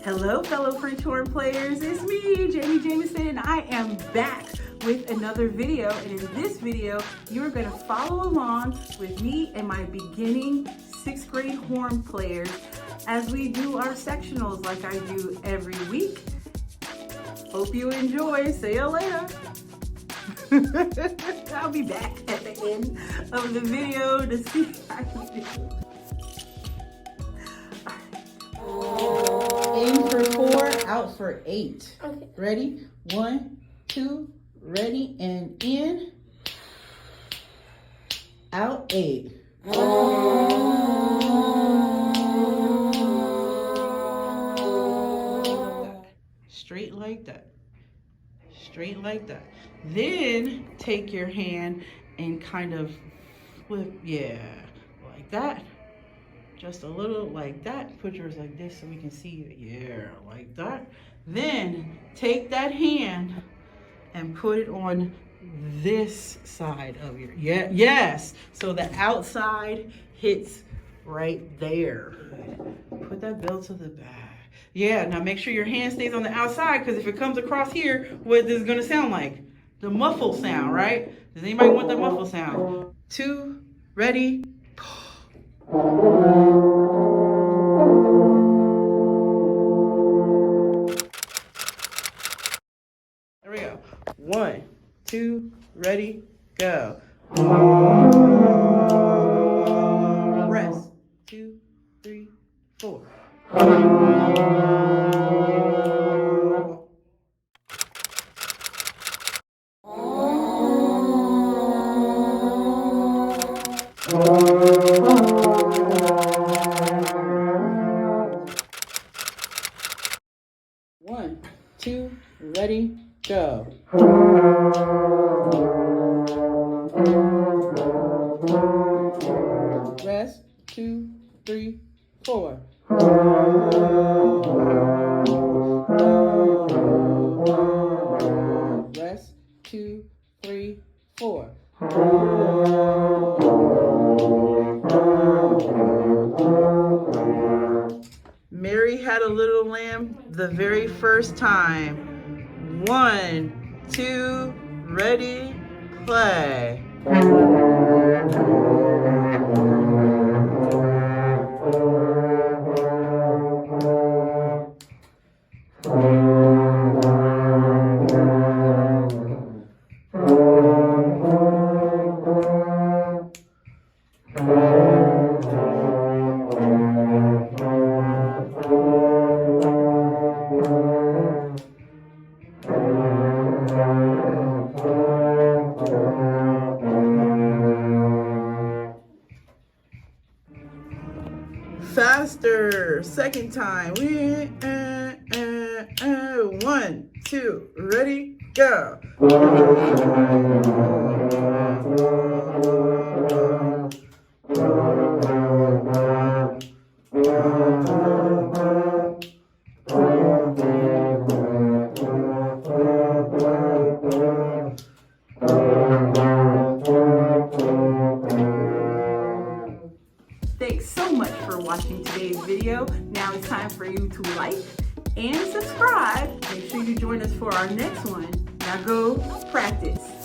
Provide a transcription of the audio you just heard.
Hello, fellow French horn players. It's me, Jamie Jameson, and I am back with another video. And in this video, you're going to follow along with me and my beginning 6th grade horn players as we do our sectionals like I do every week. Hope you enjoy. See you later. I'll be back at the end of the video to see how you do. In for 4, out for 8. Okay. Ready? 1, 2, ready, and in. Out 8. Straight like that. Straight like that. Then take your hand and kind of flip, like that. Just a little like that. Put yours like this so we can see it. Like that. Then take that hand and put it on this side of your, yes. So the outside hits right there. Put that bell to the back. Yeah, now make sure your hand stays on the outside, because if it comes across here, what is it going to sound like? The muffle sound, right? Does anybody want the muffle sound? 2, ready? There we go. 1, 2, ready, go. Rest. 2, 3, 4. 1, 2, ready, go. Rest. 2, 3, 4. Rest. 2, 3, 4. Mary had a little lamb the very first time. 1, 2, ready, play. Faster, second time. 1, 2, ready, go. 1. Thanks so much for watching today's video. Now it's time for you to like and subscribe. Make sure you join us for our next one. Now go practice.